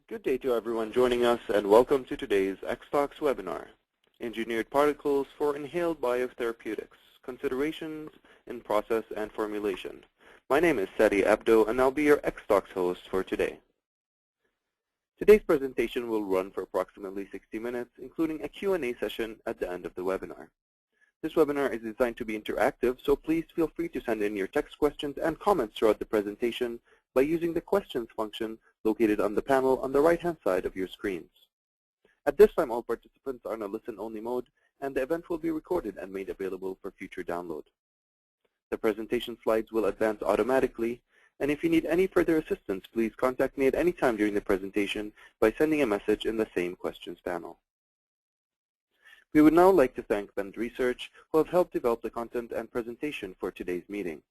Good day to everyone joining us, and welcome to today's XTalks webinar, Engineered Particles for Inhaled Biotherapeutics, Considerations in Process and Formulation. My name is Sadi Abdo, and I'll be your XTalks host for today. Today's presentation will run for approximately 60 minutes, including a Q&A session at the end of the webinar. This webinar is designed to be interactive, so please feel free to send in your text questions and comments throughout the presentation by using the questions function located on the panel on the right-hand side of your screens. At this time, all participants are in a listen-only mode, and the event will be recorded and made available for future download. The presentation slides will advance automatically, and if you need any further assistance, please contact me at any time during the presentation by sending a message in the same questions panel. We would now like to thank Bend Research, who have helped develop the content and presentation for today's meeting.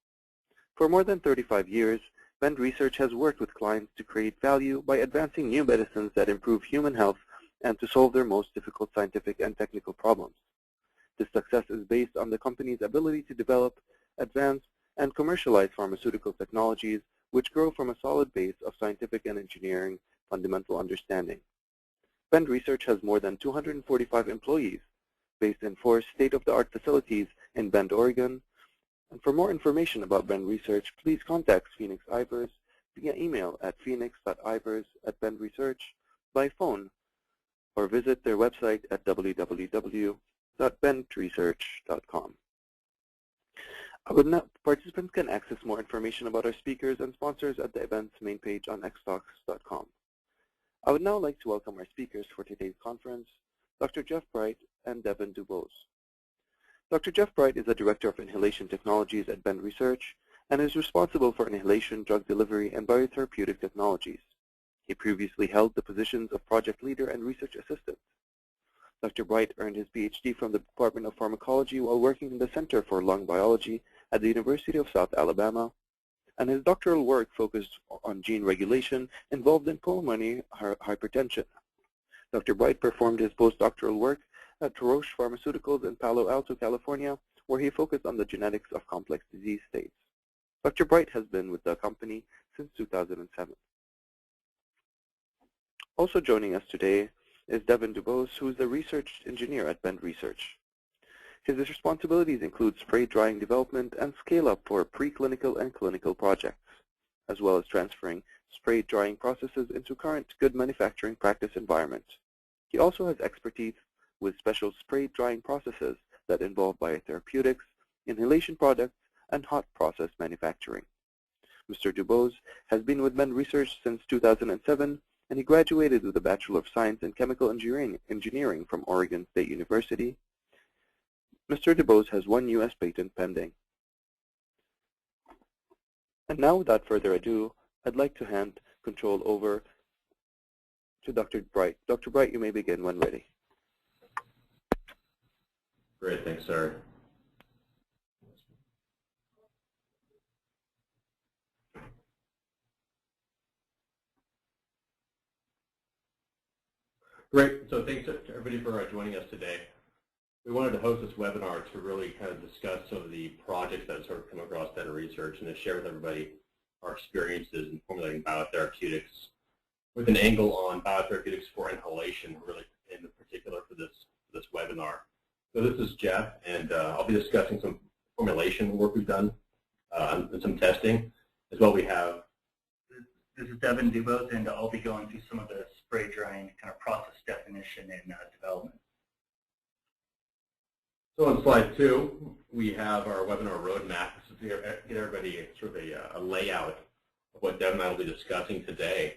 For more than 35 years, Bend Research has worked with clients to create value by advancing new medicines that improve human health and to solve their most difficult scientific and technical problems. This success is based on the company's ability to develop, advance, and commercialize pharmaceutical technologies which grow from a solid base of scientific and engineering fundamental understanding. Bend Research has more than 245 employees based in 4 state-of-the-art facilities in Bend, Oregon. And for more information about Bend Research, please contact Phoenix Ivers via email at phoenix.ivers@bendresearch, by phone, or visit their website at www.bendresearch.com. Participants can access more information about our speakers and sponsors at the event's main page on xtalks.com. I would now like to welcome our speakers for today's conference, Dr. Jeff Breit and Devon DuBose. Dr. Jeff Breit is the Director of Inhalation Technologies at Bend Research and is responsible for inhalation, drug delivery, and biotherapeutic technologies. He previously held the positions of Project Leader and Research Assistant. Dr. Breit earned his Ph.D. from the Department of Pharmacology while working in the Center for Lung Biology at the University of South Alabama, and his doctoral work focused on gene regulation involved in pulmonary hypertension. Dr. Breit performed his postdoctoral work at Roche Pharmaceuticals in Palo Alto, California, where he focused on the genetics of complex disease states. Dr. Breit has been with the company since 2007. Also joining us today is Devon DuBose, who is the research engineer at Bend Research. His responsibilities include spray drying development and scale-up for preclinical and clinical projects, as well as transferring spray drying processes into current good manufacturing practice environments. He also has expertise with special spray drying processes that involve biotherapeutics, inhalation products, and hot process manufacturing. Mr. DuBose has been with Bend Research since 2007, and he graduated with a Bachelor of Science in Chemical Engineering from Oregon State University. Mr. DuBose has 1 U.S. patent pending. And now, without further ado, I'd like to hand control over to Dr. Breit. Dr. Breit, you may begin when ready. Great, thanks, sir. Great, so thanks to everybody for joining us today. We wanted to host this webinar to really kind of discuss some of the projects that have sort of come across Bend Research and to share with everybody our experiences in formulating biotherapeutics with an angle on biotherapeutics for inhalation, really in particular for this webinar. So this is Jeff, and I'll be discussing some formulation work we've done and some testing. As well, we have... This is Devon DuBose, and I'll be going through some of the spray drying kind of process definition and development. So on slide 2, we have our webinar roadmap. This is to get everybody sort of a layout of what Devon and I will be discussing today.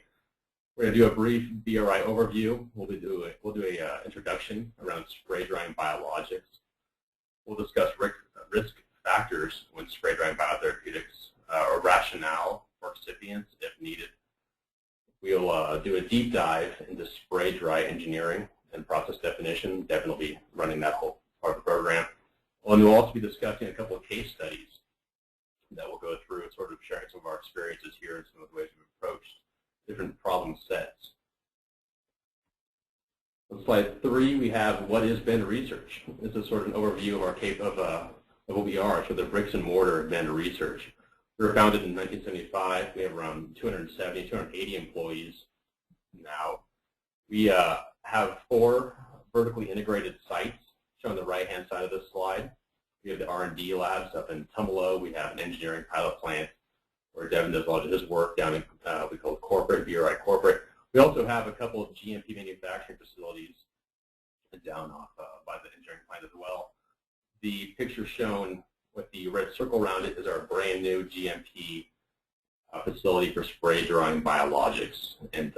We're going to do a brief BRI overview. We'll do an introduction around spray drying biologics. We'll discuss risk factors when spray drying biotherapeutics, or rationale for excipients if needed. We'll do a deep dive into spray dry engineering and process definition. Devon will be running that whole part of the program. And we'll also be discussing a couple of case studies that we'll go through and sort of sharing some of our experiences here and some of the ways we've approached different problem sets. On slide 3, we have what is Bend Research. This is sort of an overview of our of what we are, so the bricks and mortar of Bend Research. We were founded in 1975. We have around 270, 280 employees. now. We have 4 vertically integrated sites shown on the right-hand side of this slide. We have the R&D labs up in Tumalo. We have an engineering pilot plant where Devon does a lot of his work down in, we call it corporate, BRI corporate. We also have a couple of GMP manufacturing facilities down off by the engineering plant as well. The picture shown with the red circle around it is our brand new GMP facility for spray drying biologics. And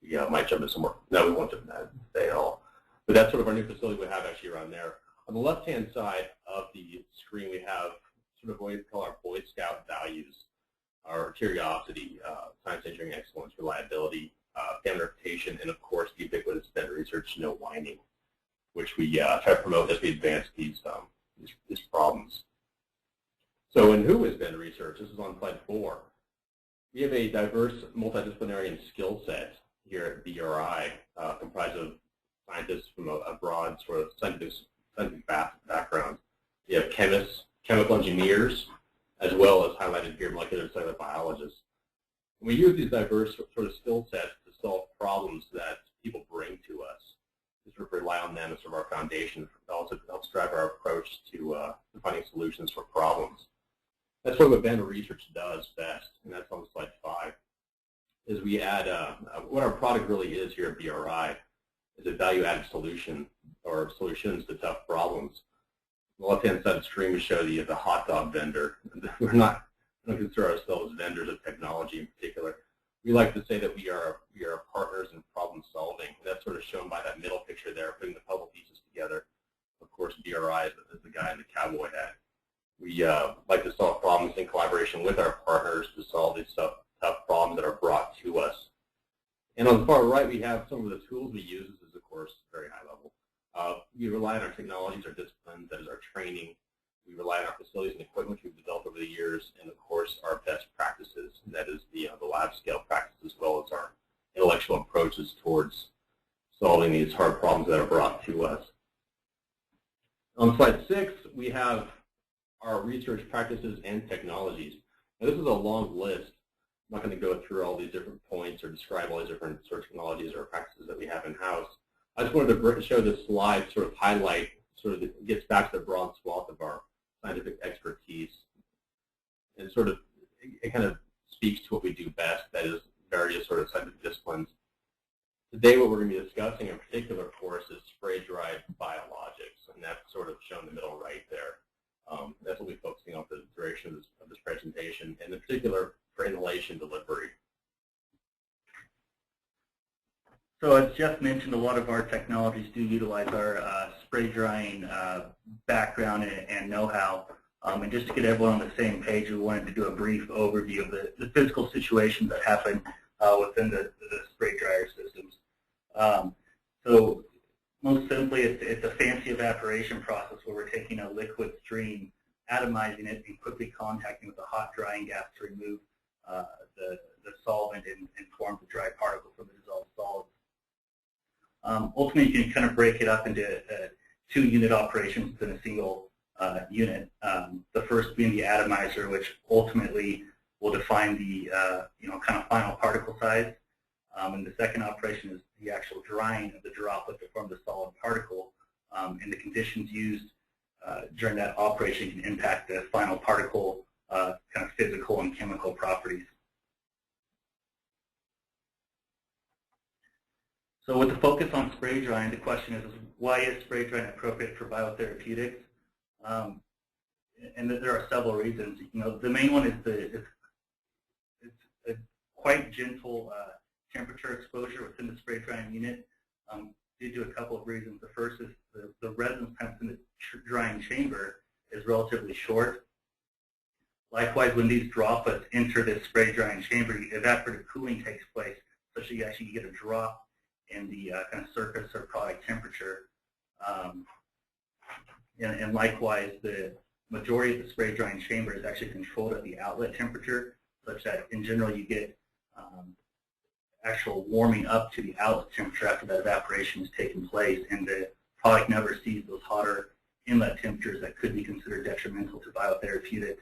we might jump into some more. No, we won't jump into that today at all. But that's sort of our new facility we have actually around there. On the left-hand side of the screen, we have sort of what we call our Boy Scout values, our curiosity, science, engineering, excellence, reliability, family reputation, and of course, the ubiquitous vendor research, no whining, which we try to promote as we advance these problems. So, in who is vendor research? This is on slide 4. We have a diverse, multidisciplinary and skill set here at BRI, comprised of scientists from a broad sort of scientific background. We have chemists, chemical engineers, as well as highlighted here, molecular and cellular biologists. And we use these diverse sort of skill sets to solve problems that people bring to us. We sort of rely on them as sort of our foundation. It also helps drive our approach to finding solutions for problems. That's what vendor research does best, and that's on slide 5. Is we add what our product really is here at BRI is a value-added solution or solutions to tough problems. On the left-hand side of the screen, we show the hot dog vendor. We don't consider ourselves vendors of technology in particular. We like to say that we are partners in problem solving. And that's sort of shown by that middle picture there, putting the puzzle pieces together. Of course, BRI is the guy in the cowboy hat. We like to solve problems in collaboration with our partners to solve these tough problems that are brought to us. And on the far right, we have some of the tools we use. This is, of course, very high level. We rely on our technologies, our disciplines, that is our training. We rely on our facilities and equipment we've developed over the years, and of course, our best practices. That is the lab scale practices, as well as our intellectual approaches towards solving these hard problems that are brought to us. On slide 6, we have our research practices and technologies. Now, this is a long list. I'm not going to go through all these different points or describe all these different sort of technologies or practices that we have in-house. I just wanted to show this slide, sort of highlight, sort of it gets back to the broad swath of our scientific expertise, and sort of it kind of speaks to what we do best, that is various sort of scientific disciplines. Today what we're going to be discussing in particular, of course, is spray-dried biologics, and that's sort of shown in the middle right there. That's what we'll be focusing on for the duration of this presentation, and in particular for inhalation delivery. So as Jeff mentioned, a lot of our technologies do utilize our spray drying background and know-how. And just to get everyone on the same page, we wanted to do a brief overview of the physical situations that happen within the spray dryer systems. So most simply, it's a fancy evaporation process where we're taking a liquid stream, atomizing it, and quickly contacting with a hot drying gas to remove the solvent and form the dry particle from the dissolved solids. Ultimately, you can kind of break it up into 2-unit operations within a single unit. The first being the atomizer, which ultimately will define the kind of final particle size. And the second operation is the actual drying of the droplet to form the solid particle. And the conditions used during that operation can impact the final particle kind of physical and chemical properties. So with the focus on spray drying, the question is why is spray drying appropriate for biotherapeutics? And there are several reasons. The main one is it's a quite gentle temperature exposure within the spray drying unit due to a couple of reasons. The first is the residence time in the drying chamber is relatively short. Likewise, when these droplets enter this spray drying chamber, evaporative cooling takes place, such that you actually get a drop in the kind of surface or product temperature. And likewise, the majority of the spray drying chamber is actually controlled at the outlet temperature, such that in general you get actual warming up to the outlet temperature after that evaporation has taken place, and the product never sees those hotter inlet temperatures that could be considered detrimental to biotherapeutics.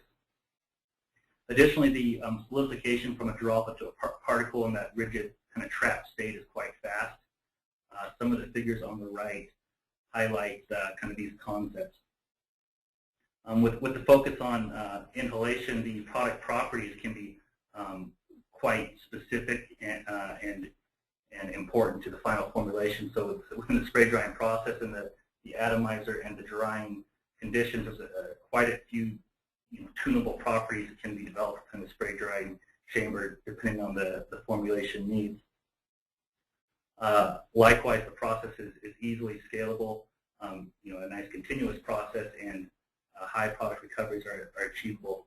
Additionally, the solidification from a droplet to a particle in that rigid kind of trapped state is quite fast. Some of the figures on the right highlight kind of these concepts. With the focus on inhalation, the product properties can be quite specific and important to the final formulation. So within the spray drying process and the atomizer and the drying conditions, there's quite a few tunable properties that can be developed in the spray drying chamber depending on the formulation needs. Likewise, the process is easily scalable. A nice continuous process, and high product recoveries are achievable.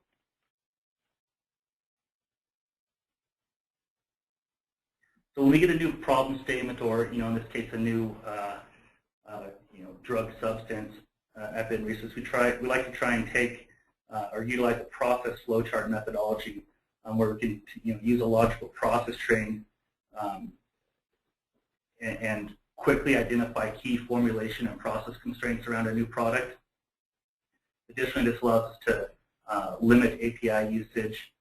So when we get a new problem statement, or in this case a new drug substance at the research, we like to try and take or utilize a process flowchart methodology where we can use a logical process train and quickly identify key formulation and process constraints around a new product. Additionally, this allows us to limit API usage,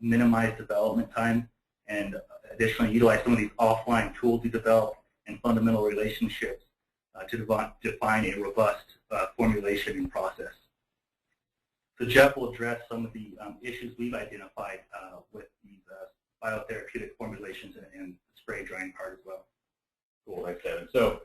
minimize development time, and additionally utilize some of these offline tools we develop and fundamental relationships to define a robust formulation and process. So Jeff will address some of the issues we've identified with these biotherapeutic formulations and spray drying part as well. Cool, thanks, Devon. So,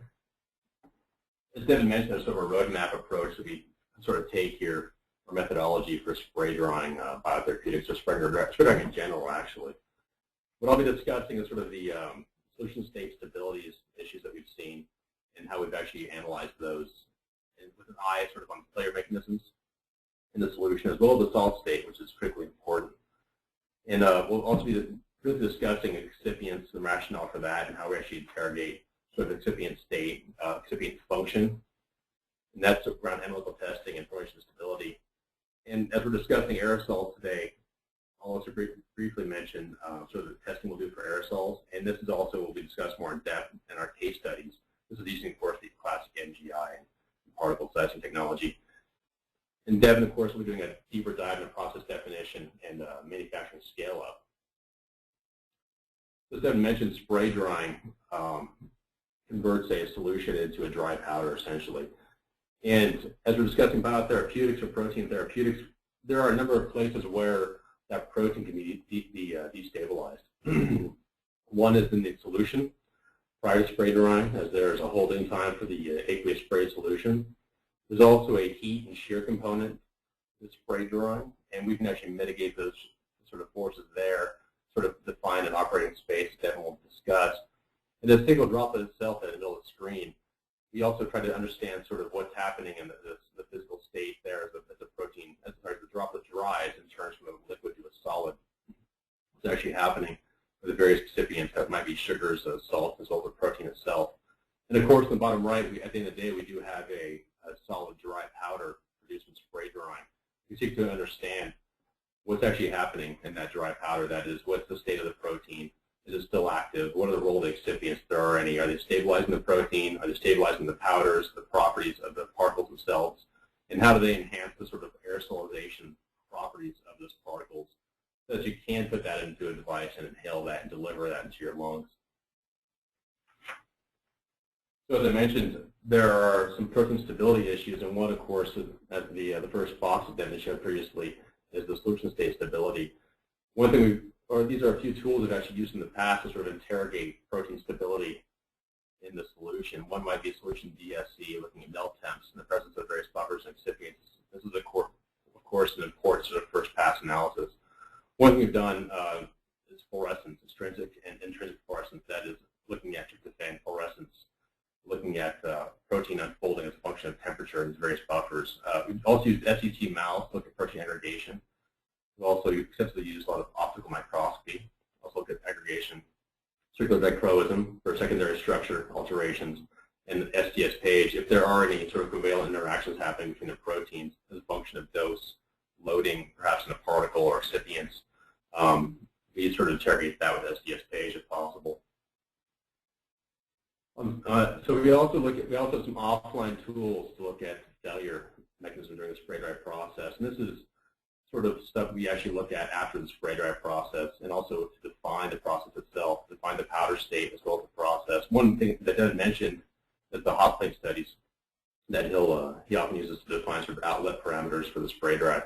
as Devon mentioned, there's sort of a roadmap approach that we sort of take here, or methodology for spray drying biotherapeutics, or spray drying in general, actually. What I'll be discussing is sort of the solution state stability issues that we've seen and how we've actually analyzed those, and with an eye sort of on failure mechanisms in the solution, as well as the solid state, which is critically important. And we'll also be really discussing excipients and rationale for that, and how we actually interrogate sort of excipient state, excipient function, and that's around analytical testing and formulation stability. And as we're discussing aerosols today, I'll also briefly mention sort of the testing we'll do for aerosols, and this is also what we discuss more in depth in our case studies. This is using, of course, the classic MGI and particle sizing technology. And Devon, of course, will be doing a deeper dive into process definition and manufacturing scale-up. As Devon mentioned, spray drying converts a solution into a dry powder, essentially. And as we're discussing biotherapeutics or protein therapeutics, there are a number of places where that protein can be destabilized. One is in the solution prior to spray drying, as there's a holding time for the aqueous spray solution. There's also a heat and shear component to spray drying, and we can actually mitigate those sort of forces there, sort of define an operating space that we'll discuss. And the single droplet itself in the middle of the screen, we also try to understand sort of what's happening in the physical state there as the protein, as the droplet dries and turns from a liquid to a solid. What's actually happening with the various excipients that might be sugars, salts, as well as the protein itself. And of course, in the bottom right, at the end of the day, we do have a solid dry powder produced from spray drying. We seek to understand what's actually happening in that dry powder. That is, what's the state of the protein? Is it still active? What are the role of the excipients, if there are any? Are they stabilizing the protein? Are they stabilizing the powders, the properties of the particles themselves? And how do they enhance the sort of aerosolization properties of those particles so that you can put that into a device and inhale that and deliver that into your lungs? So as I mentioned, there are some protein stability issues, and one, of course, as the first box that I showed previously, is the solution state stability. One thing these are a few tools we've actually used in the past to sort of interrogate protein stability in the solution. One might be a solution DSC, looking at melt temps in the presence of various buffers and excipients. This is, of course, an important sort of first pass analysis. One thing we've done is fluorescence, extrinsic and intrinsic fluorescence. That is, looking at tryptophan fluorescence, looking at protein unfolding as a function of temperature in various buffers. We've also used SET mouse to look at protein aggregation. We've also extensively used a lot of optical microscopy, also look at aggregation, circular dichroism for secondary structure alterations, and the SDS page, if there are any sort of covalent interactions happening between the proteins as a function of dose, loading, perhaps in a particle or excipients. We sort of interrogate that with SDS page if possible. So we also have some offline tools to look at failure mechanism during the spray dry process, and this is sort of stuff we actually look at after the spray dry process, and also to define the process itself, define define the powder state as well as the process. One thing that Devon mentioned is the hot plate studies that he often uses to define sort of outlet parameters for the spray dry.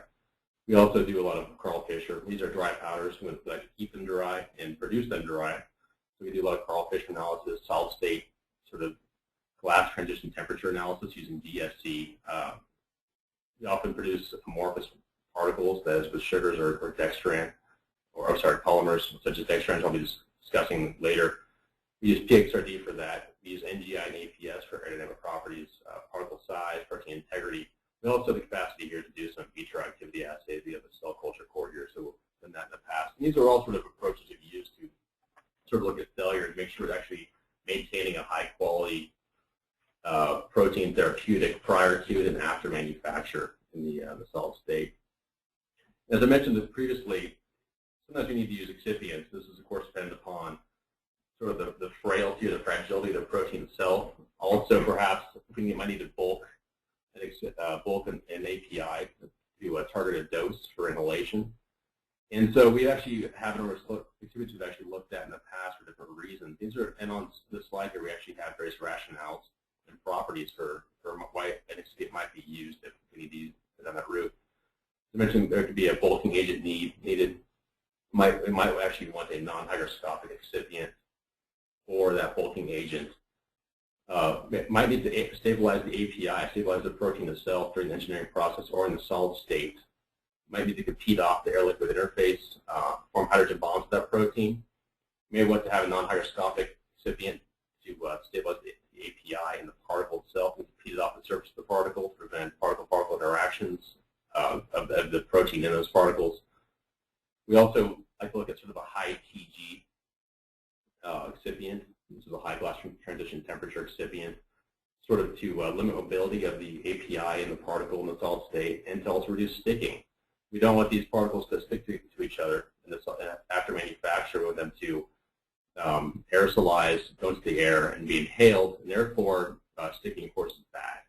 We also do a lot of Carl Fisher. These are dry powders. We like to keep them dry and produce them dry. So we do a lot of Carl Fisher analysis, solid state, sort of glass transition temperature analysis using DSC. We often produce amorphous particles, that is with sugars or dextran, or polymers such as dextrans I'll be discussing later. We use PXRD for that. We use NGI and APS for aerodynamic properties, particle size, protein integrity. We also have the capacity here to do some in vitro activity assays. We have a cell culture core here, so we've done that in the past. And these are all sort of approaches that we use to sort of look at failure and make sure it's actually maintaining a high quality protein therapeutic prior to and after manufacture in the solid state. As I mentioned this previously, sometimes we need to use excipients. This is, of course, dependent upon sort of the frailty or the fragility of the protein itself. Also, perhaps, we might need to bulk an API to a targeted dose for inhalation. And so we actually have excipients we've actually looked at in the past for different reasons. And on this slide here, we actually have various rationales and properties for why an excipient might be used if we need to use it on that route. As I mentioned, there could be a bulking agent needed. We might actually want a non-hygroscopic excipient or that bulking agent. It might need to stabilize the API, stabilize the protein itself during the engineering process or in the solid state. Might need to compete off the air-liquid interface, form hydrogen bonds with that protein. You may want to have a non-hygroscopic excipient to stabilize the API and the particle itself and compete it off the surface of the particle to prevent particle-particle interactions of the protein in those particles. We also like to look at sort of a high TG excipient. This is a high glass transition temperature excipient, sort of to limit mobility of the API in the particle in the solid state and to also reduce sticking. We don't want these particles to stick to each other after manufacture. We want them to aerosolize, go into the air, and be inhaled, and therefore sticking, of course, is bad.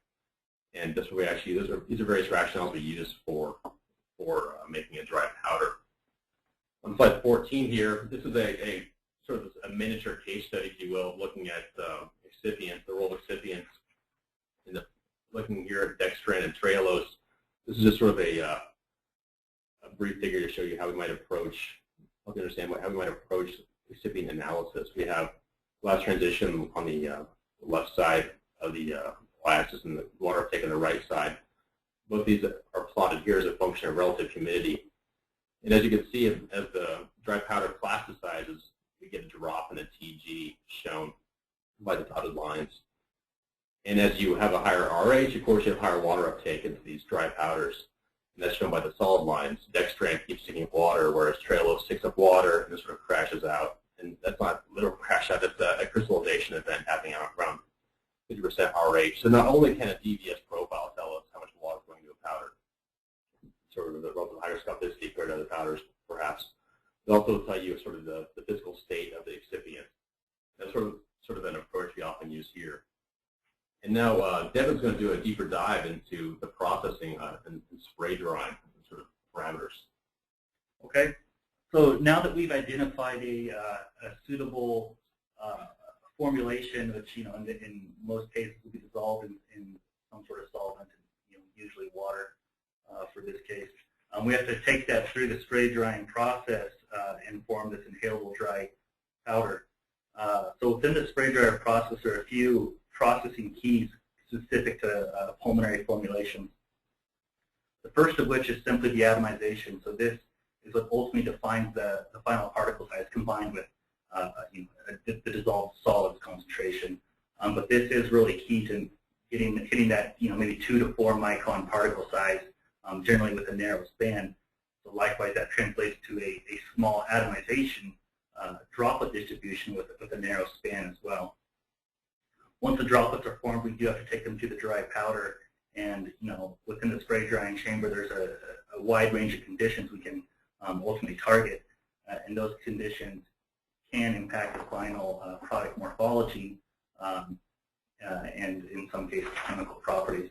And this way, actually, these are various rationales we use for making a dry powder. On slide 14 here, this is a sort of a miniature case study, if you will, looking at excipients, the role of excipients, looking here at dextran and trehalose. This is just sort of a brief figure to show you how we might approach, help you understand how we might approach excipient analysis. We have glass transition on the left side of the y-axis and the water uptake on the right side. Both these are plotted here as a function of relative humidity. And as you can see, as the dry powder plasticizes, we get a drop in the TG shown by the dotted lines. And as you have a higher RH, of course, you have higher water uptake into these dry powders. And that's shown by the solid lines. Dextran keeps sticking up water, whereas trehalose sticks up water and it sort of crashes out. And that's not a literal crash out, it's a crystallization event happening around 50% RH. So not only can a DVS profile tell us how much water is going into a powder, sort of the relative hygroscopicity compared to other powders, perhaps, it also will tell you sort of the physical state of the excipient. That's sort of an approach we often use here. And now Devon's going to do a deeper dive into the processing and spray drying sort of parameters. Okay. So now that we've identified a suitable formulation, which in most cases will be dissolved in some sort of solvent, usually water for this case, we have to take that through the spray drying process and form this inhalable dry powder. So within the spray dryer process, there are a few processing keys specific to pulmonary formulation. The first of which is simply the atomization. So this is what ultimately defines the final particle size combined with the dissolved solids concentration. But this is really key to hitting that maybe 2 to 4 micron particle size, generally with a narrow span. So likewise, that translates to a small atomization droplet distribution with a narrow span as well. Once the droplets are formed, we do have to take them to the dry powder, and within the spray drying chamber, there's a wide range of conditions we can ultimately target, and those conditions can impact the final product morphology and, in some cases, chemical properties.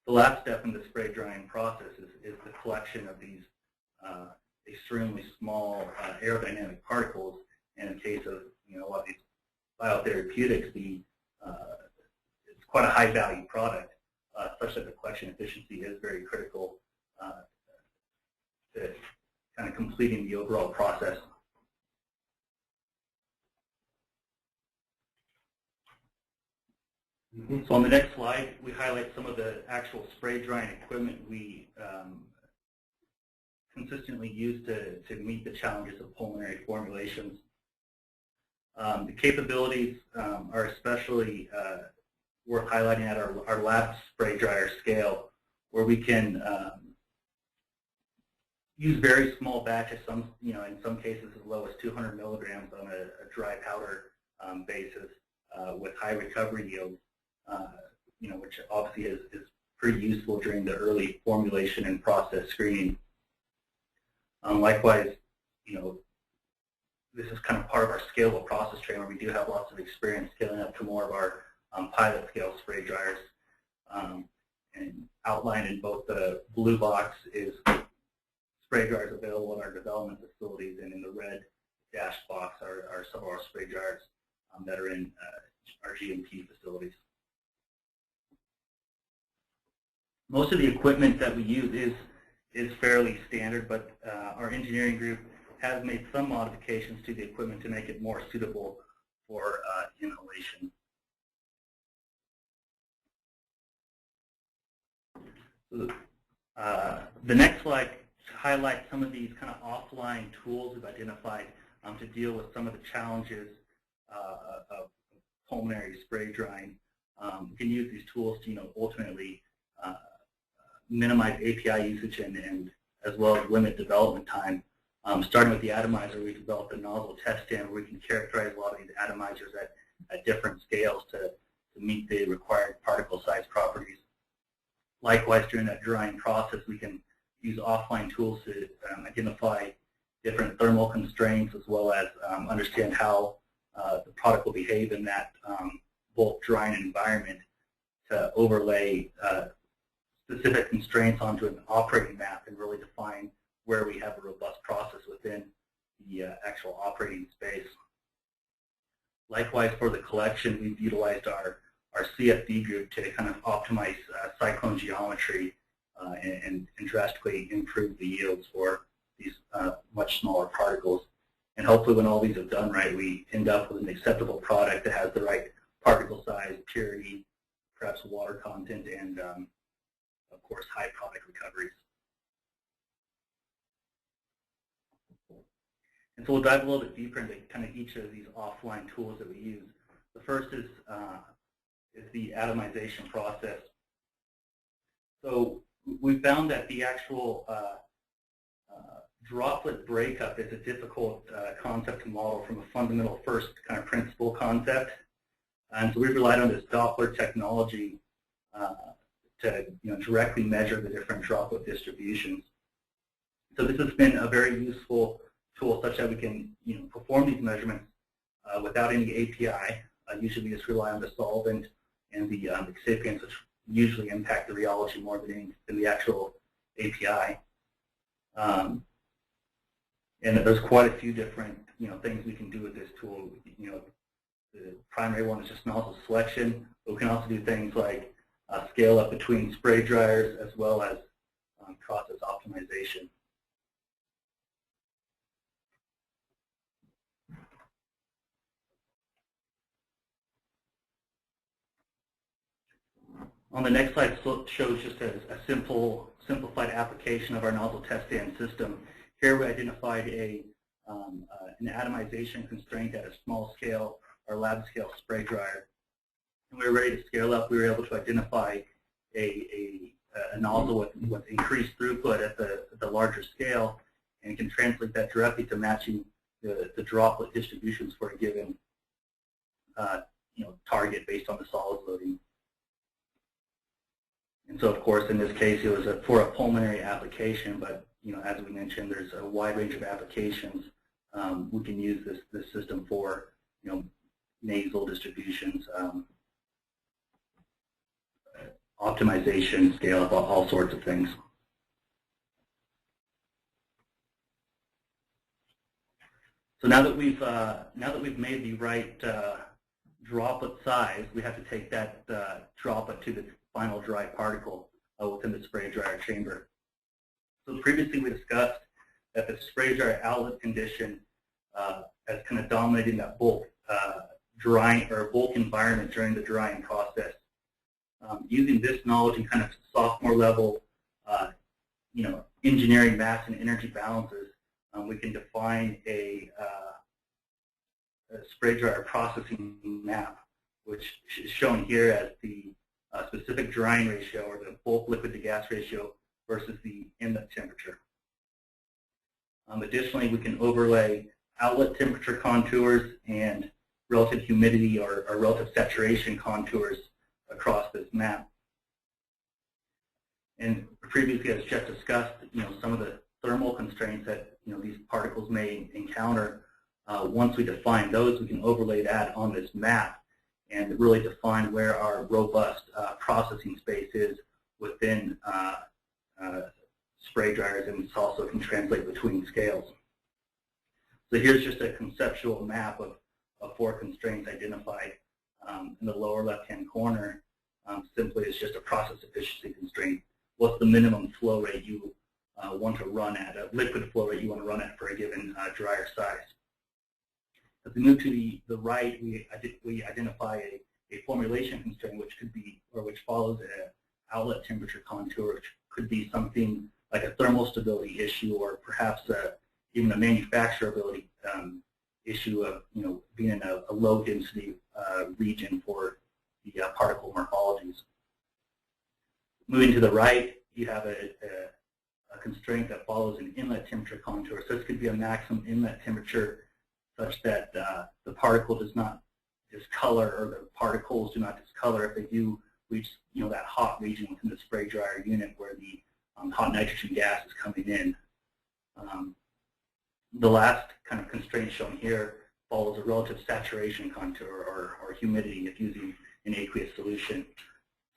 The last step in the spray drying process is the collection of these extremely small aerodynamic particles in the case of a lot of these biotherapeutics, it's quite a high value product, such that the collection efficiency is very critical to kind of completing the overall process. So on the next slide, we highlight some of the actual spray drying equipment we consistently use to meet the challenges of pulmonary formulations. The capabilities are especially worth highlighting at our lab spray dryer scale, where we can use very small batches, in some cases as low as 200 milligrams on a dry powder basis with high recovery yields, which obviously is pretty useful during the early formulation and process screening. Likewise, this is kind of part of our scalable process train, where we do have lots of experience scaling up to more of our pilot scale spray dryers. And outlined in both the blue box is spray dryers available in our development facilities, and in the red dashed box are some of our spray dryers that are in our GMP facilities. Most of the equipment that we use is fairly standard, but our engineering group has made some modifications to the equipment to make it more suitable for inhalation. The next slide highlights some of these kind of offline tools we've identified to deal with some of the challenges of pulmonary spray drying. We can use these tools to ultimately minimize API usage and as well as limit development time. Starting with the atomizer, we developed a nozzle test stand where we can characterize a lot of these atomizers at different scales to meet the required particle size properties. Likewise, during that drying process, we can use offline tools to identify different thermal constraints, as well as understand how the product will behave in that bulk drying environment, to overlay specific constraints onto an operating map and really define where we have a robust process within the actual operating space. Likewise, for the collection, we've utilized our CFD group to kind of optimize cyclone geometry and drastically improve the yields for these much smaller particles. And hopefully when all these are done right, we end up with an acceptable product that has the right particle size, purity, perhaps water content, and of course high product recoveries. And so we'll dive a little bit deeper into kind of each of these offline tools that we use. The first is the atomization process. So we found that the actual droplet breakup is a difficult concept to model from a fundamental first kind of principle concept. And so we relied on this Doppler technology to directly measure the different droplet distributions. So this has been a very useful tool, such that we can perform these measurements without any API. Usually we just rely on the solvent and the excipients, which usually impact the rheology more than the actual API. And there's quite a few different things we can do with this tool. The primary one is just nozzle selection, but we can also do things like scale up between spray dryers, as well as process optimization. On the next slide shows just a simplified application of our nozzle test stand system. Here we identified an atomization constraint at a small scale, our lab scale spray dryer. And we were ready to scale up. We were able to identify a nozzle with increased throughput at the larger scale, and can translate that directly to matching the droplet distributions for a given target based on the solids loading. And so, of course, in this case, it was for a pulmonary application, but as we mentioned, there's a wide range of applications. We can use this system for nasal distributions, optimization, scale up, all sorts of things. So now that we've made the right droplet size, we have to take that droplet to the final dry particle within the spray dryer chamber. So previously we discussed that the spray dryer outlet condition as kind of dominating that bulk drying or bulk environment during the drying process. Using this knowledge and kind of sophomore level, engineering mass and energy balances, we can define a spray dryer processing map, which is shown here as the specific drying ratio or the bulk liquid to gas ratio versus the inlet temperature. Additionally, we can overlay outlet temperature contours and relative humidity or relative saturation contours across this map. And previously, as Jeff discussed, some of the thermal constraints that these particles may encounter. Once we define those, we can overlay that on this map and really define where our robust processing space is within spray dryers, and this also can translate between scales. So here's just a conceptual map of 4 constraints identified in the lower left-hand corner. Simply, it's just a process efficiency constraint. What's the minimum flow rate you want to run at, a liquid flow rate you want to run at for a given dryer size? As we move to the right, we identify a formulation constraint, which could be, or which follows an outlet temperature contour, which could be something like a thermal stability issue, or perhaps even a manufacturability issue of being in a low density region for the particle morphologies. Moving to the right, you have a constraint that follows an inlet temperature contour. So this could be a maximum inlet temperature such that the particle does not discolor, or the particles do not discolor if they do reach that hot region within the spray dryer unit where the hot nitrogen gas is coming in. The last kind of constraint shown here follows a relative saturation contour or humidity if using an aqueous solution.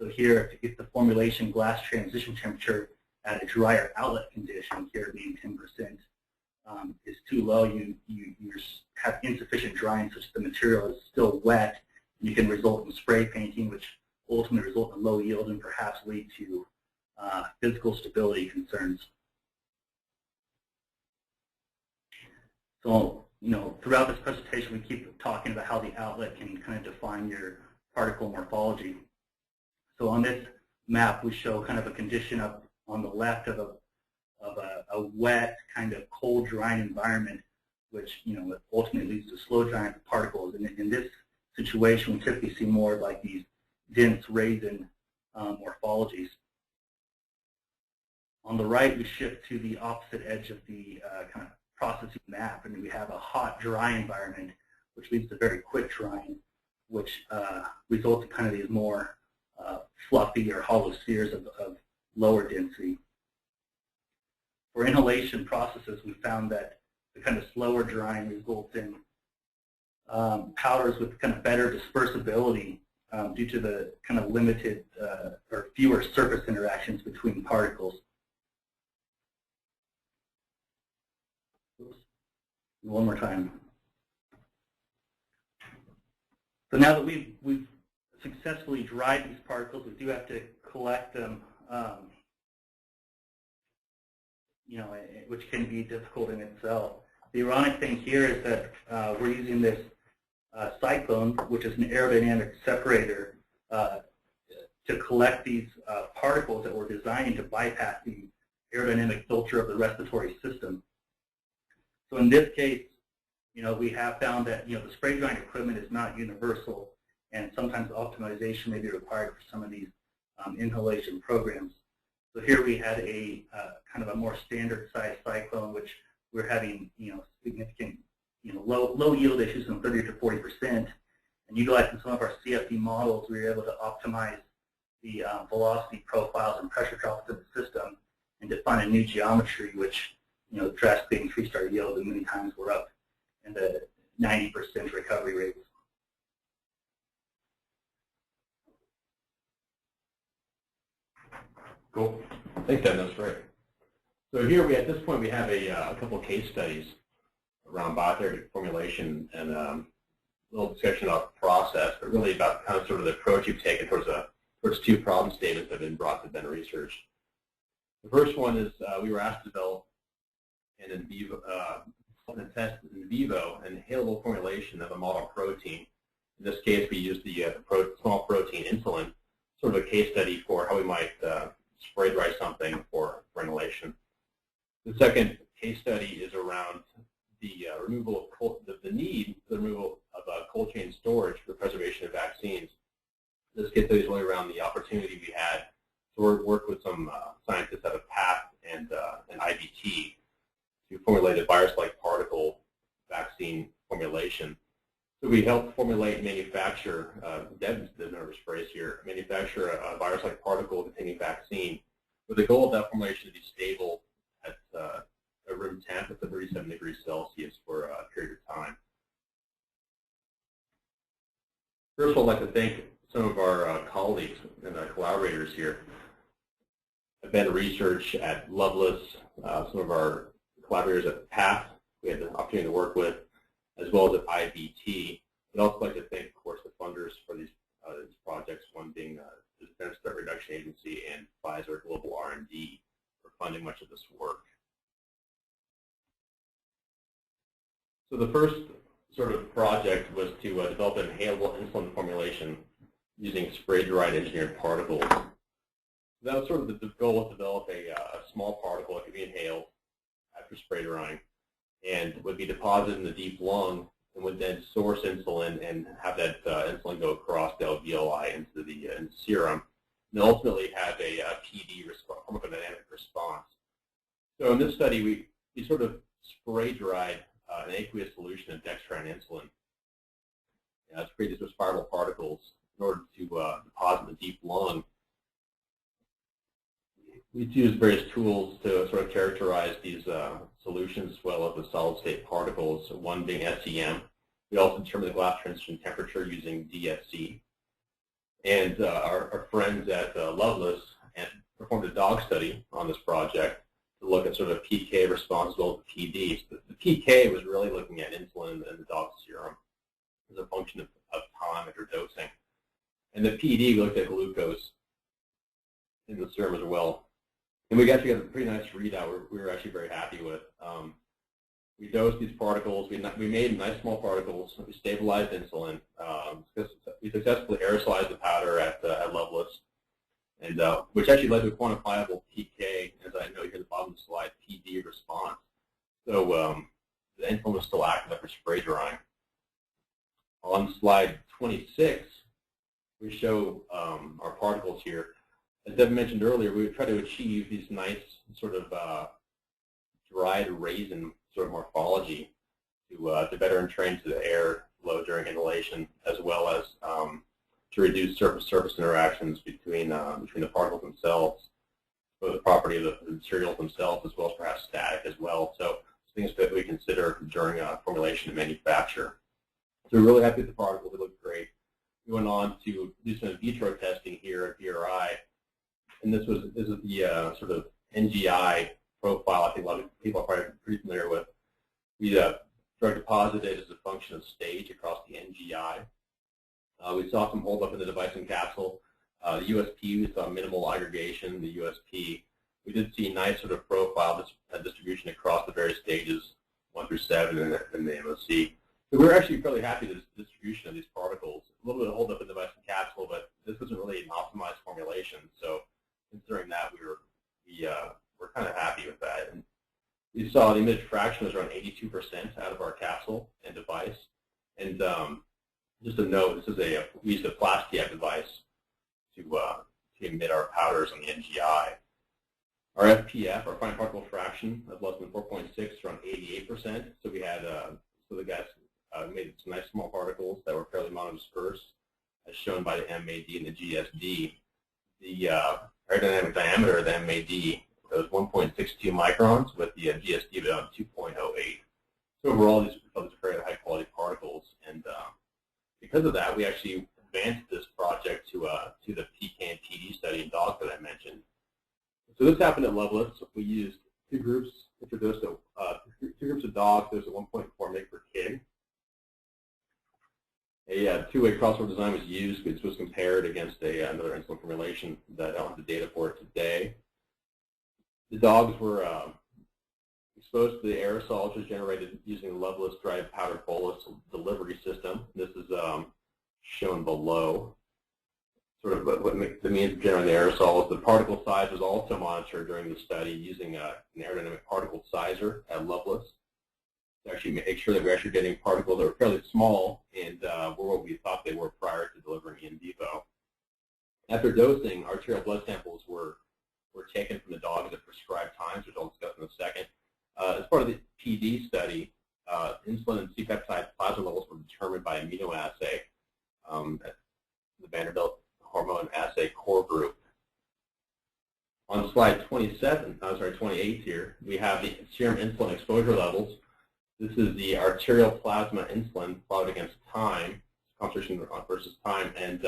So here, if the formulation glass transition temperature at a dryer outlet condition, here being 10%, is too low, you have insufficient drying such that the material is still wet. You can result in spray painting, which ultimately result in low yield and perhaps lead to physical stability concerns. So, throughout this presentation, we keep talking about how the outlet can kind of define your particle morphology. So on this map, we show kind of a condition up on the left of a wet, kind of cold drying environment, which ultimately leads to slow drying of particles. And in this situation, we typically see more like these dense raisin morphologies. On the right, we shift to the opposite edge of the kind of processing map, and we have a hot, dry environment, which leads to very quick drying, which results in kind of these more fluffy or hollow spheres of lower density. For inhalation processes, we found that the kind of slower drying results in powders with kind of better dispersibility due to the kind of limited or fewer surface interactions between particles. Oops. One more time. So now that we've successfully dried these particles, we do have to collect them, which can be difficult in itself. The ironic thing here is that we're using this cyclone, which is an aerodynamic separator, to collect these particles that were designed to bypass the aerodynamic filter of the respiratory system. So in this case, we have found that the spray drying equipment is not universal, and sometimes optimization may be required for some of these inhalation programs. So here we had a kind of a more standard size cyclone, which we're having significant low yield issues in 30 to 40%, and utilizing some of our CFD models, we were able to optimize the velocity profiles and pressure drops in the system and define a new geometry, which drastically increased our yield, and many times we're up in the 90% recovery rates. Cool. Thanks, Devon. That's great. So here, at this point, we have a couple of case studies around biotherapeutic formulation and a little discussion about the process, but really about kind of sort of the approach you've taken towards two problem statements that have been brought to Ben research. The first one is we were asked to develop an in vivo, test in vivo inhalable formulation of a model protein. In this case, we used the small protein insulin, sort of a case study for how we might spray dry something for inhalation. The second case study is around the removal of the need for the removal of cold chain storage for the preservation of vaccines. This case study is really around the opportunity we had to work with some scientists out of PATH and IBT to formulate a virus-like particle vaccine formulation. So we helped formulate and manufacture, Devon's the nervous phrase here, manufacture a virus-like particle containing vaccine with the goal of that formulation to be stable at a room temp at 37 degrees Celsius for a period of time. First of all, I'd like to thank some of our colleagues and collaborators here. I've been research at Loveless, some of our collaborators at PATH we had the opportunity to work with, as well as at IBT. I'd also like to thank, of course, the funders for these projects, one being the Defense Threat Reduction Agency and Pfizer Global R&D for funding much of this work. So the first sort of project was to develop an inhalable insulin formulation using spray-dried engineered particles. That was sort of the goal, was to develop a small particle that could be inhaled after spray drying and would be deposited in the deep lung and would then source insulin and have that insulin go across the alveoli into the serum, and ultimately have a PD response, pharmacodynamic response. So in this study, we sort of spray dried an aqueous solution of dextran insulin. To create these spiral particles in order to deposit in the deep lung. We used various tools to sort of characterize these solutions as well as the solid-state particles, one being SEM. We also determined the glass transition temperature using DSC. And our friends at Loveless performed a dog study on this project to look at sort of PK response as well as the PD. So the PK was really looking at insulin in the dog's serum as a function of time after dosing. And the PD, we looked at glucose in the serum as well. And we actually got a pretty nice readout we were actually very happy with. We dosed these particles. We made nice small particles. We stabilized insulin. We successfully aerosolized the powder at Loveless, and which actually led to a quantifiable PK, as I know here at the bottom of the slide, PD response. So the insulin was still active after spray drying. On slide 26, we show our particles here. As Devon mentioned earlier, we would try to achieve these nice sort of dried raisin sort of morphology to better entrain to the air flow during inhalation, as well as to reduce surface-surface interactions between the particles themselves, for the property of the materials themselves, as well as perhaps static as well. So things that we consider during formulation and manufacture. So we're really happy with the particles. They look great. We went on to do some in vitro testing here at BRI. And this is the sort of NGI profile I think a lot of people are probably pretty familiar with. We drug deposited as a function of stage across the NGI. We saw some holdup in the device and capsule. The USP, we saw minimal aggregation, the USP. We did see nice sort of profile distribution across the various stages, 1 through 7 in the MOC. So we're actually fairly happy with the distribution of these particles. A little bit of holdup in the device and capsule, but this wasn't really an optimized formulation. So considering that, we're kind of happy with that. And we saw the emitted fraction was around 82% out of our capsule and device. And just a note, we used a Plastiac device to emit our powders on the NGI. Our FPF, our fine particle fraction, of less than 4.6, around 88%. So we had so the guys made some nice small particles that were fairly monodispersed, as shown by the MAD and the GSD. The aerodynamic diameter of the MAD was 1.62 microns, with the GSD of about 2.08. So overall, these are very high-quality particles, and because of that, we actually advanced this project to the PK and PD study in dogs that I mentioned. So this happened at Loveless. We used two groups of dogs dosed at 1.4 mg/kg. A two-way crossover design was used, which was compared against another insulin formulation that I don't have the data for today. The dogs were exposed to the aerosol, which was generated using a loveless dry powder bolus delivery system. This is shown below. Sort of what the means of generating the aerosols. The particle size was also monitored during the study using an aerodynamic particle sizer at Loveless to actually make sure that we're actually getting particles that were fairly small and were what we thought they were prior to delivering in vivo. After dosing, arterial blood samples were taken from the dogs at prescribed times, which I'll discuss in a second. As part of the Ph.D. study, insulin and C-peptide plasma levels were determined by immunoassay at the Vanderbilt hormone assay core group. On slide 28 here, we have the serum insulin exposure levels. This is the arterial plasma insulin plotted against time, concentration versus time, and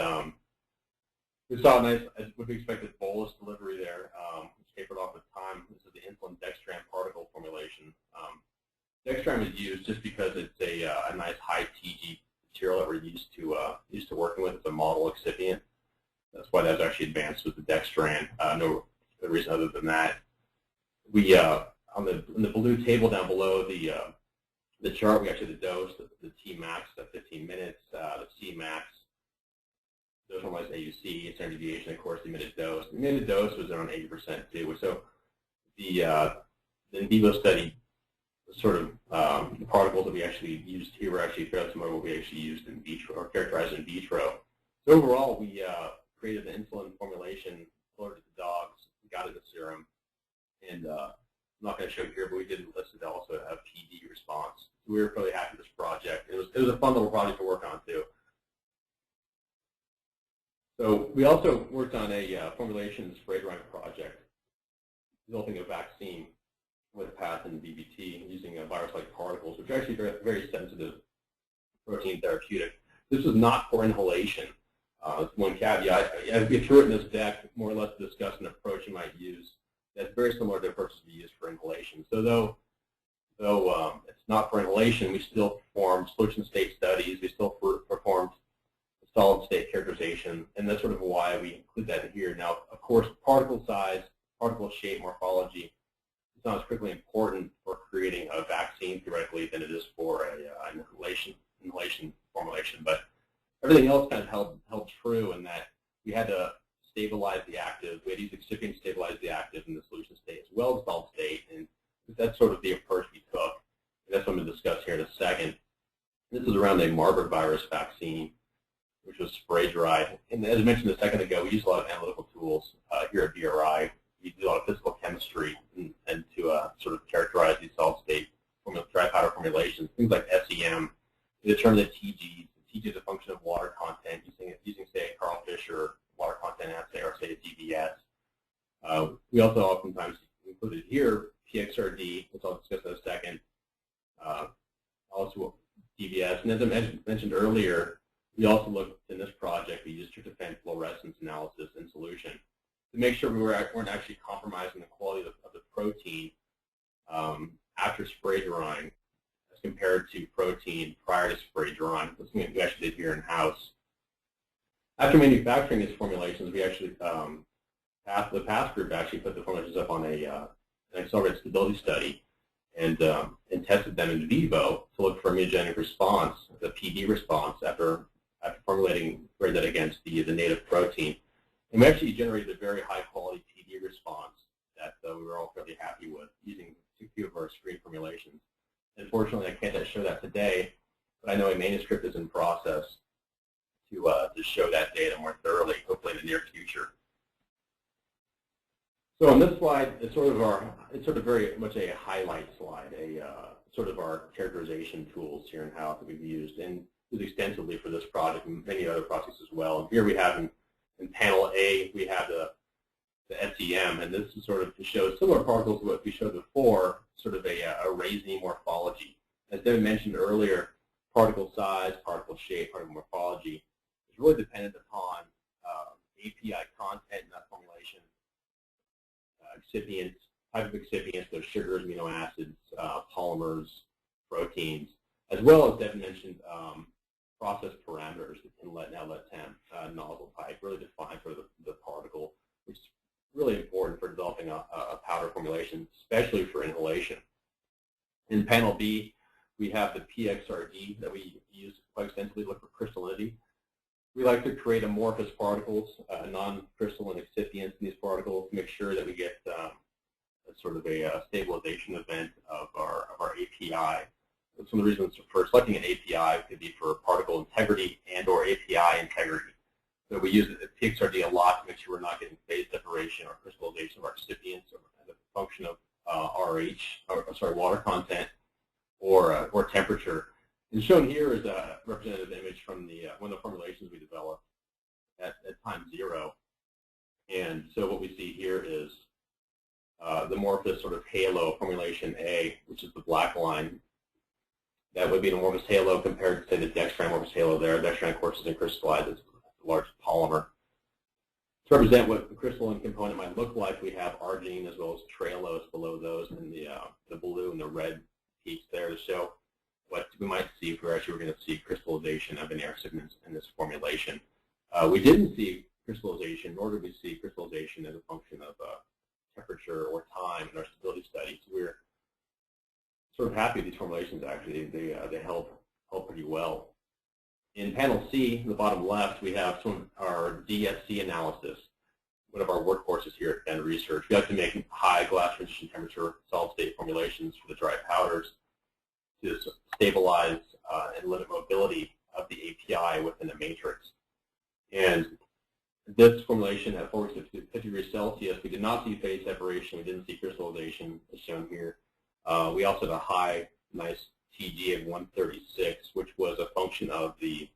we saw a nice, what we expected, bolus delivery there, which tapered off with time. This is the insulin dextran particle formulation. Dextran is used just because it's a nice high TG material that we're used to working with. It's a model excipient. That's why that was actually advanced with the dextran. No reason other than that. We in the blue table down below the chart, we actually the dose, the T max at 15 minutes, the C max, dose normalized AUC, standard deviation, of course, the minute dose. The minute dose was around 80% too. So the in vivo study, sort of the particles that we actually used here were actually fairly similar to what we actually used in vitro or characterized in vitro. So overall, we created the insulin formulation, loaded it to dogs, got it in the serum, and I'm not going to show it here, but we did listed also a PD response. So we were really happy with this project. It was a fun little project to work on too. So we also worked on a formulation spray drying project, developing a vaccine with a pathogen BBT using virus-like particles, which are actually very sensitive protein therapeutic. This was not for inhalation. One caveat, we threw it in this deck more or less to discuss an approach you might use that's very similar to approaches we use for inhalation. So though it's not for inhalation, we still performed solution state studies, we still performed solid state characterization, and that's sort of why we include that in here. Now, of course, particle size, particle shape, morphology is not as critically important for creating a vaccine theoretically than it is for an inhalation formulation, but everything else kind of held true in that we had to stabilize the active. We had to use excipients to stabilize the active in the solution state as well as solid state, and that's sort of the approach we took. And that's what I'm going to discuss here in a second. This is around a Marburg virus vaccine, which was spray dried. And as I mentioned a second ago, we use a lot of analytical tools here at BRI. We do a lot of physical chemistry and to sort of characterize these solid state dry powder formulations, things like SEM. We determine the TGs. TG is a function of water content using say, a Carl Fisher water content assay or, say, a DBS. We also oftentimes included here PXRD, which I'll discuss in a second, also DBS. And as I mentioned earlier, we also looked in this project, we used tryptophan fluorescence analysis in solution to make sure we weren't actually compromising the quality of the protein after spray drying as compared to protein prior to spray drying. That's something we actually did here in-house. After manufacturing these formulations, we actually, the PASS group actually put the formulations up on an accelerated stability study and tested them in vivo to look for immunogenic response, the PD response after formulating that against the native protein. And we actually generated a very high quality PD response that we were all fairly happy with using a few of our screen formulations. Unfortunately, I can't show that today, but I know a manuscript is in process to show that data more thoroughly, hopefully in the near future. So on this slide, it's sort of very much a highlight slide, sort of our characterization tools here in house that we've used and used extensively for this project and many other projects as well. And here we have in panel A, we have the SEM, and this is sort of to show similar particles to what we showed before, sort of a raceme morphology. As Devon mentioned earlier, particle size, particle shape, particle morphology is really dependent upon API content in that formulation, excipients, type of excipients, those sugars, amino acids, polymers, proteins. as well as Devon mentioned, process parameters, the inlet and outlet temp, nozzle type, really define sort of the particle, which is really important for developing a powder formulation, especially for inhalation. In panel B, we have the PXRD that we use quite extensively to look for crystallinity. We like to create amorphous particles, non-crystalline excipients in these particles to make sure that we get sort of a stabilization event of our API. Some of the reasons for selecting an API could be for particle integrity and or API integrity. So we use PXRD a lot to make sure we're not getting phase separation or crystallization of our excipients as a function of water content or temperature. And shown here is a representative image from one of the formulations we developed at time 0. And so what we see here is the amorphous sort of halo formulation A, which is the black line. That would be an amorphous halo compared to, say, the dextran amorphous halo there. Dextran, of course, isn't crystallized. It's a large polymer. To represent what the crystalline component might look like, we have arginine as well as trehalose below those, and the blue and the red peaks there to show what we might see if we're going to see crystallization of binary segments in this formulation. We didn't see crystallization, nor did we see crystallization as a function of temperature or time in our stability studies. We're sort of happy with these formulations. Actually, they help pretty well. In panel C, the bottom left, we have some of our DSC analysis, one of our workhorses here at Penn Research. We have to make high glass transition temperature solid-state formulations for the dry powders to stabilize and limit mobility of the API within a matrix. And this formulation at 450 degrees Celsius, we did not see phase separation. We didn't see crystallization, as shown here. We also had a high, nice TG of 136, which was a function of the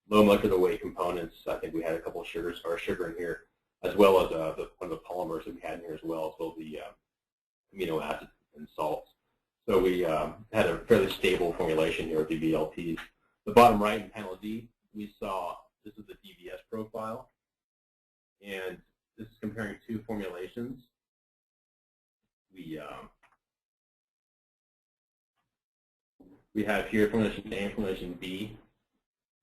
low molecular weight components. I think we had a couple of sugars, or sugar in here, as well as one of the polymers that we had in here as well the amino acids and salts. So we had a fairly stable formulation here with the VLPs. The bottom right in panel D, we saw this is the DVS profile, and this is comparing two formulations. We have here formulation A and formulation B,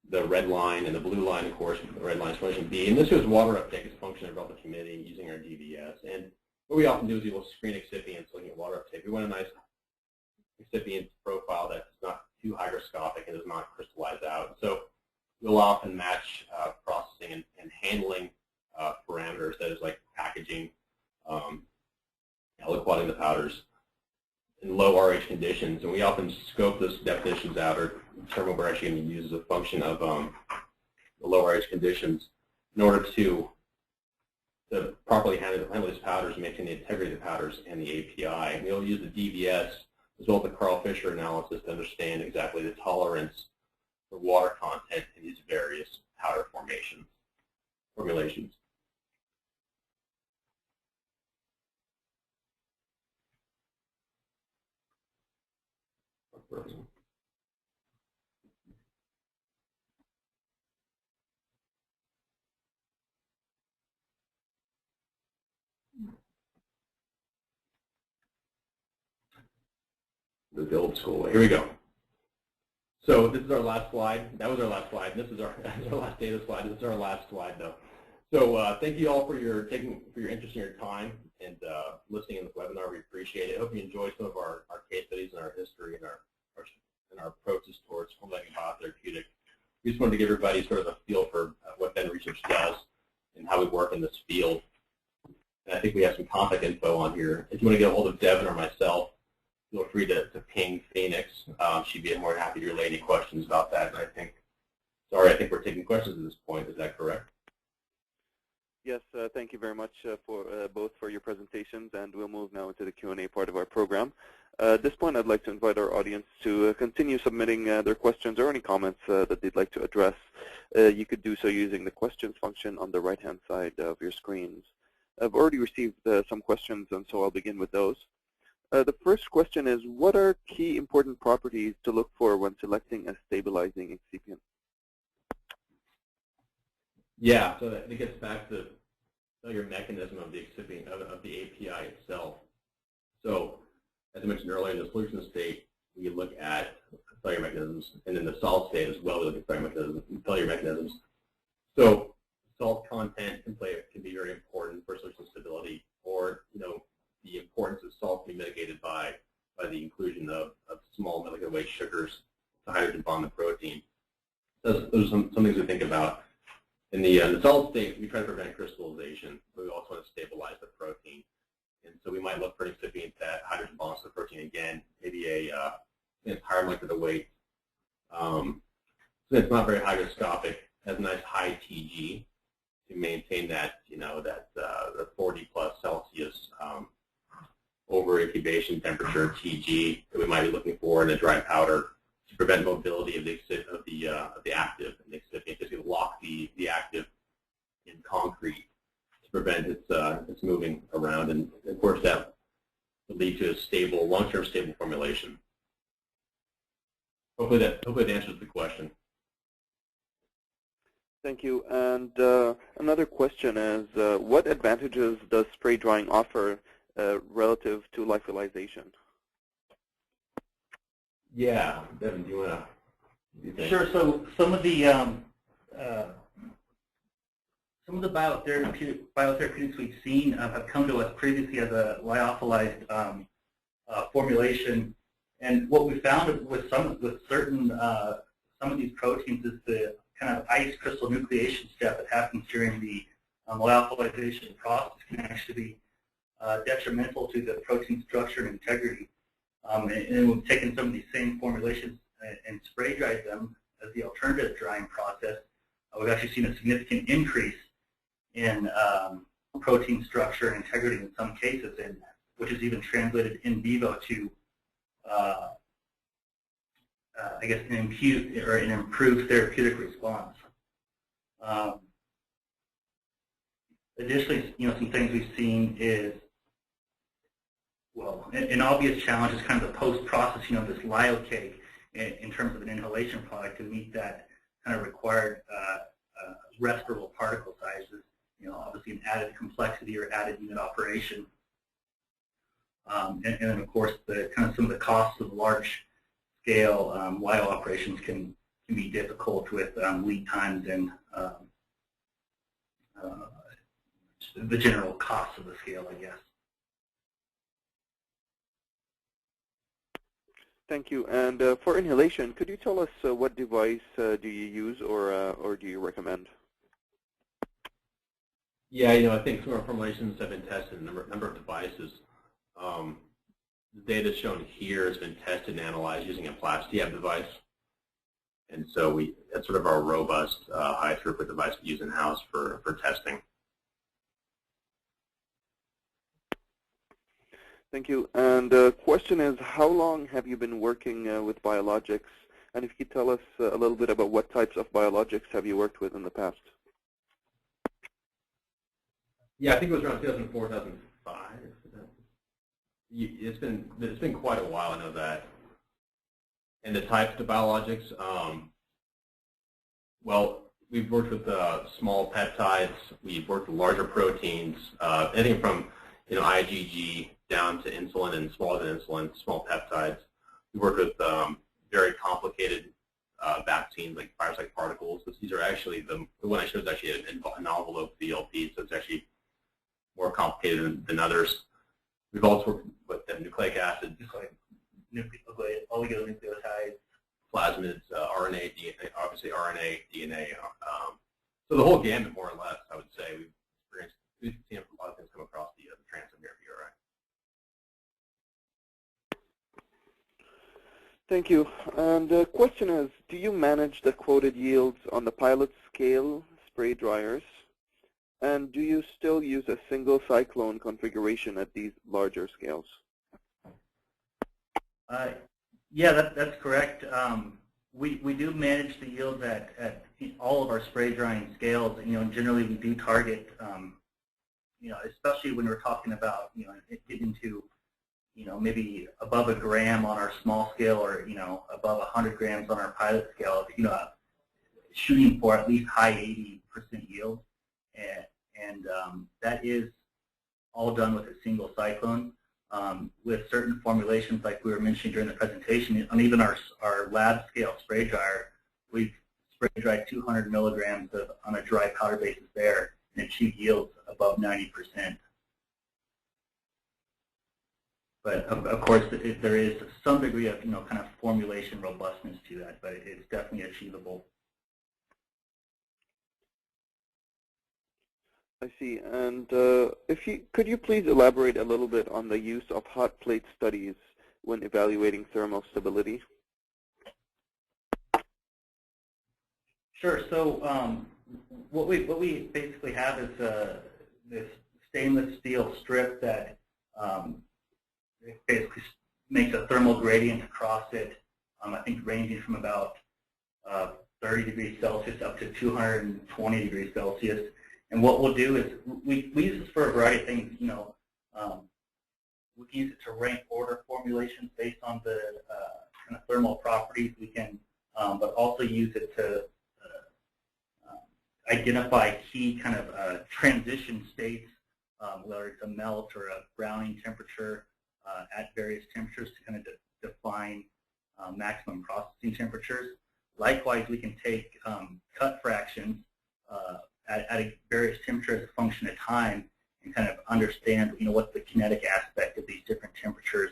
the red line and the blue line, of course, the red line is formulation B. And this shows water uptake as a function of relative humidity using our DVS. And what we often do is we will screen excipients looking at water uptake. We want a nice excipient profile that's not too hygroscopic and does not crystallize out. So we'll often match processing and handling parameters, that is like packaging, liquiding the powders in low RH conditions, and we often scope those definitions out or determine what we're actually going to use as a function of the low RH conditions in order to properly handle these powders and maintain the integrity of the powders and the API. And we'll use the DVS as well as the Carl Fisher analysis to understand exactly the tolerance for water content in these various powder formulations. The old school way. Here we go. So this is our last slide. That was our last slide. This is our last data slide. This is our last slide, though. So thank you all for your interest and your time and listening in the webinar. We appreciate it. I hope you enjoyed some of our case studies and our history and our approaches towards formulating biotherapeutic. We just wanted to give everybody sort of a feel for what Penn Research does and how we work in this field. And I think we have some contact info on here. If you want to get a hold of Devon or myself, feel free to ping Phoenix. She'd be more than happy to relay any questions about that. And I think we're taking questions at this point. Is that correct? Yes, thank you very much for both for your presentations, and we'll move now into the Q&A part of our program. At this point, I'd like to invite our audience to continue submitting their questions or any comments that they'd like to address. You could do so using the questions function on the right-hand side of your screens. I've already received some questions, and so I'll begin with those. The first question is, what are key important properties to look for when selecting a stabilizing excipient? Yeah, so it gets back to your mechanism of the excipient, of the API itself. So, as I mentioned earlier, in the solution state, we look at failure mechanisms, and in the salt state as well, we look at failure mechanisms. So salt content can be very important for solution stability, or the importance of salt can be mitigated by the inclusion of small molecular weight sugars to hydrogen bond the protein. Those are some things we think about. In the solid state, we try to prevent crystallization, but we also want to stabilize the protein. And so we might look for an excipient that hydrogen bonds to the protein again, maybe a higher molecular weight. So it's not very hygroscopic, has a nice high TG to maintain that, the 40 plus Celsius over incubation temperature TG that we might be looking for in a dry powder to prevent mobility of the active and the excipient, just to lock the active in concrete to prevent its moving around, and of course that will lead to a stable, long-term stable formulation. Hopefully that answers the question. Thank you. And another question is, what advantages does spray drying offer relative to lyophilization? Yeah, Devon, do you want to? Sure. So some of the biotherapeutics we've seen have come to us previously as a lyophilized formulation, and what we found with some of these proteins is the kind of ice crystal nucleation step that happens during the lyophilization process can actually be detrimental to the protein structure and integrity. And we've taken some of these same formulations and spray dried them as the alternative drying process. We've actually seen a significant increase in protein structure and integrity in some cases, and which is even translated in vivo to, I guess, an improved therapeutic response. Additionally, some things we've seen is, well, an obvious challenge is kind of the post-processing of this lyocake in terms of an inhalation product to meet that kind of required respirable particle sizes. Obviously an added complexity or added unit operation. And then of course some of the costs of large-scale lyo operations can be difficult with lead times and the general cost of the scale, I guess. Thank you. And for inhalation, could you tell us what device do you use or do you recommend? Yeah, I think some of our formulations have been tested in a number of devices. The data shown here has been tested and analyzed using a Plastia device. And so that's sort of our robust, high throughput device we use in-house for testing. Thank you. And the question is, how long have you been working with biologics? And if you could tell us a little bit about what types of biologics have you worked with in the past? Yeah, I think it was around 2004, 2005. It's been quite a while, I know that. And the types of biologics, well, we've worked with small peptides. We've worked with larger proteins, anything from IgG down to insulin and smaller than insulin, small peptides. We work with very complicated vaccines like virus-like particles. These are actually, the one I showed is actually an envelope VLP, so it's actually more complicated than others. We've also worked with nucleic acids, oligonucleotides, plasmids, RNA, DNA, obviously RNA, DNA. So the whole gamut, more or less, I would say. We've seen a lot of things come across the transom here at BRI. Thank you. And the question is, do you manage the quoted yields on the pilot scale spray dryers? And do you still use a single cyclone configuration at these larger scales? Yeah, that's correct. We do manage the yields at all of our spray drying scales. Generally we do target, especially when we're talking about, getting to, maybe above a gram on our small scale, or above 100 grams on our pilot scale. Shooting for at least high 80% yield, and that is all done with a single cyclone. with certain formulations like we were mentioning during the presentation, on even our lab scale spray dryer, we've spray dried 200 milligrams on a dry powder basis there and achieved yields above 90%. But of course, there is some degree of kind of formulation robustness to that, but it's definitely achievable. I see. And could you please elaborate a little bit on the use of hot plate studies when evaluating thermal stability? Sure. So what we basically have is this stainless steel strip that basically makes a thermal gradient across it. I think ranging from about 30 degrees Celsius up to 220 degrees Celsius. And what we'll do is we use this for a variety of things. We can use it to rank order formulations based on the kind of thermal properties. We can, but also use it to identify key kind of transition states, whether it's a melt or a browning temperature at various temperatures to kind of define maximum processing temperatures. Likewise, we can take cut fractions at various temperatures as a function of time and kind of understand, what's the kinetic aspect of these different temperatures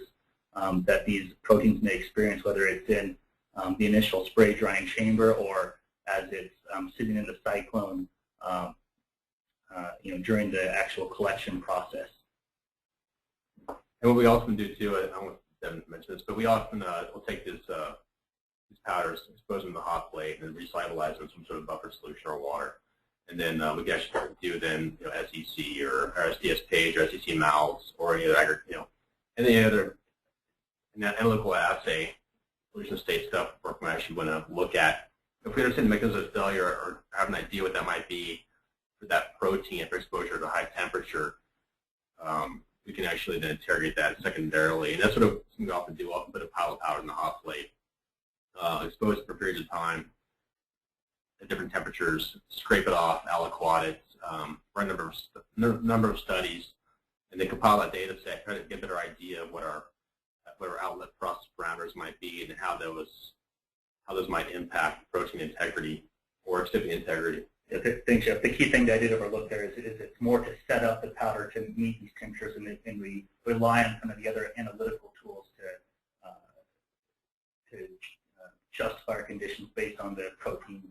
that these proteins may experience, whether it's in the initial spray drying chamber or as it's sitting in the cyclone, during the actual collection process. And what we often do too, I don't know if Devon mentioned this, but we often will take these powders, expose them to the hot plate, and then recycleize them in some sort of buffer solution or water. And then we can actually do then SEC or SDS page or SEC mouths or any other any other analytical assay solution state stuff where we actually want to look at if we understand the mechanism of failure or have an idea what that might be for that protein for exposure to high temperature. We can actually then interrogate that secondarily, and that's what we often do. Often put a pile of powder in the hot plate, expose it for periods of time at different temperatures, scrape it off, aliquot it, run a number of studies, and then compile that data set, try to get a better idea of what our outlet process parameters might be and how those might impact protein integrity or excipient integrity. Thanks, Jeff. The key thing that I did overlook there is it's more to set up the powder to meet these temperatures, and we rely on some of the other analytical tools to justify our conditions based on the protein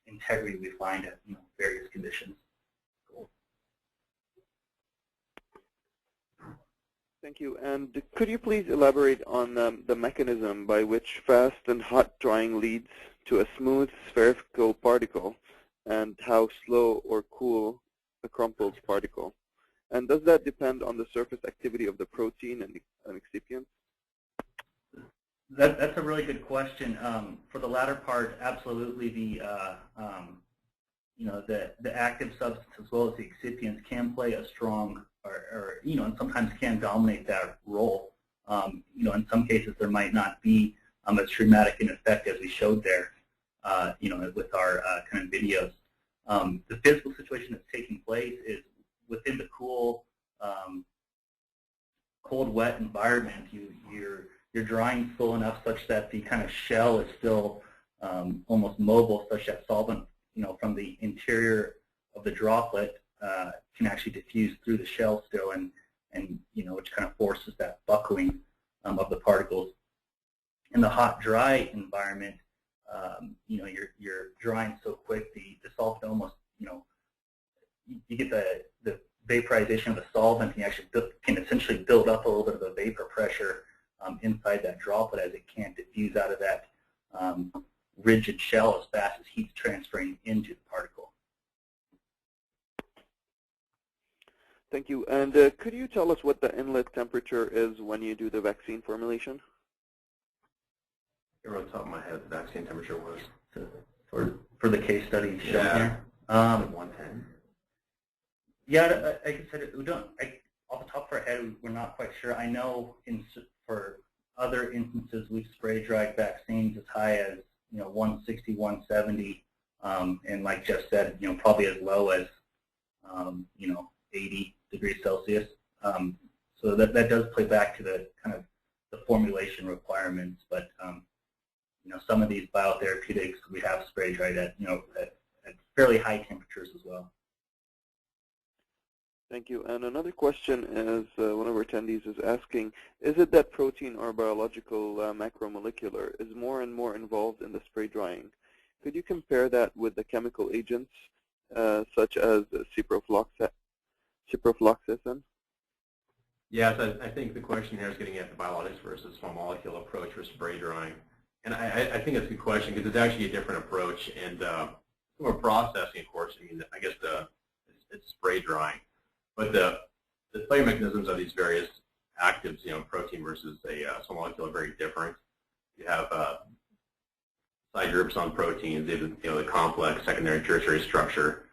integrity we find at various conditions. Cool. Thank you. And could you please elaborate on the mechanism by which fast and hot drying leads to a smooth spherical particle, and how slow or cool a crumpled particle? And does that depend on the surface activity of the protein and excipient? That's a really good question. For the latter part, absolutely, the active substance as well as the excipients can play a strong, and sometimes can dominate that role. In some cases there might not be as dramatic an effect as we showed there, with our kind of videos. The physical situation that's taking place is within the cool, cold, wet environment. You're drying full enough such that the kind of shell is still almost mobile, such that solvent, from the interior of the droplet can actually diffuse through the shell still, and which kind of forces that buckling of the particles. In the hot, dry environment, you're drying so quick, the solvent almost, you get the vaporization of the solvent, and you actually can essentially build up a little bit of a vapor pressure inside that droplet as it can't diffuse out of that rigid shell as fast as heat's transferring into the particle. Thank you. And could you tell us what the inlet temperature is when you do the vaccine formulation? Off the top of my head, the vaccine temperature was for the case study shown here. 110. Yeah, like I said, we don't. Off the top of our head, we're not quite sure. I know for other instances, we've spray dried vaccines as high as 160, 170, and like Jeff said, probably as low as 80 degrees Celsius. So that does play back to the kind of the formulation requirements. But some of these biotherapeutics we have spray dried at at fairly high temperatures as well. Thank you. And another question is, one of our attendees is asking, is it that protein or biological macromolecular is more and more involved in the spray drying? Could you compare that with the chemical agents such as ciprofloxacin? Yes, I think the question here is getting at the biologics versus small molecule approach for spray drying. And I think it's a good question because it's actually a different approach. And from a processing, of course, I mean, I guess it's spray drying. But the play mechanisms of these various actives, protein versus a small molecule are very different. You have side groups on proteins, the complex, secondary, tertiary structure.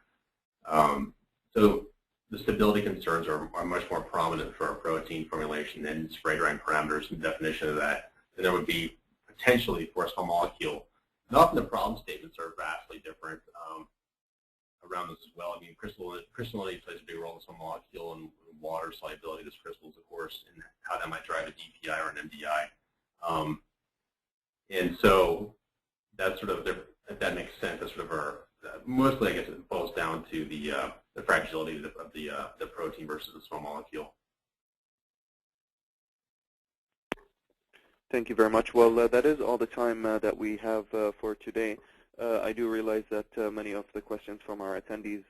So the stability concerns are much more prominent for a protein formulation and spray drying parameters and definition of that than there would be potentially for a small molecule. And often the problem statements are vastly different around this as well. I mean, crystallinity plays a big role in small molecule, and water solubility of these crystals, of course, and how that might drive a DPI or an MDI. And so that's sort of, if that makes sense, that's sort of our, mostly I guess it boils down to the fragility of the protein versus the small molecule. Thank you very much. Well, that is all the time that we have for today. I do realize that many of the questions from our attendees,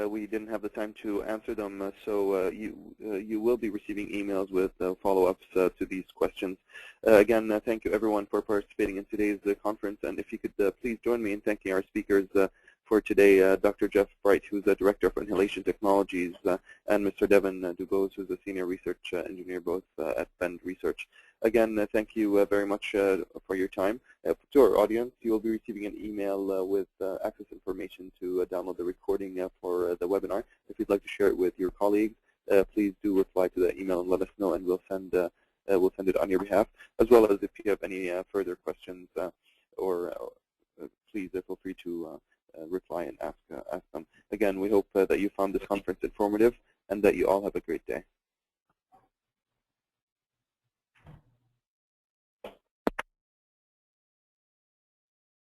we didn't have the time to answer them, so you will be receiving emails with follow-ups to these questions. Again, thank you everyone for participating in today's conference, and if you could please join me in thanking our speakers for today, Dr. Jeff Breit, who's the Director of Inhalation Technologies, and Mr. Devon DuBose, who's a Senior Research Engineer both at Bend Research. Again, thank you very much for your time. To our audience, you will be receiving an email with access information to download the recording for the webinar. If you'd like to share it with your colleagues, please do reply to the email and let us know, and we'll send it on your behalf. As well as if you have any further questions, please feel free to reply and ask them. Again, we hope that you found this conference informative and that you all have a great day.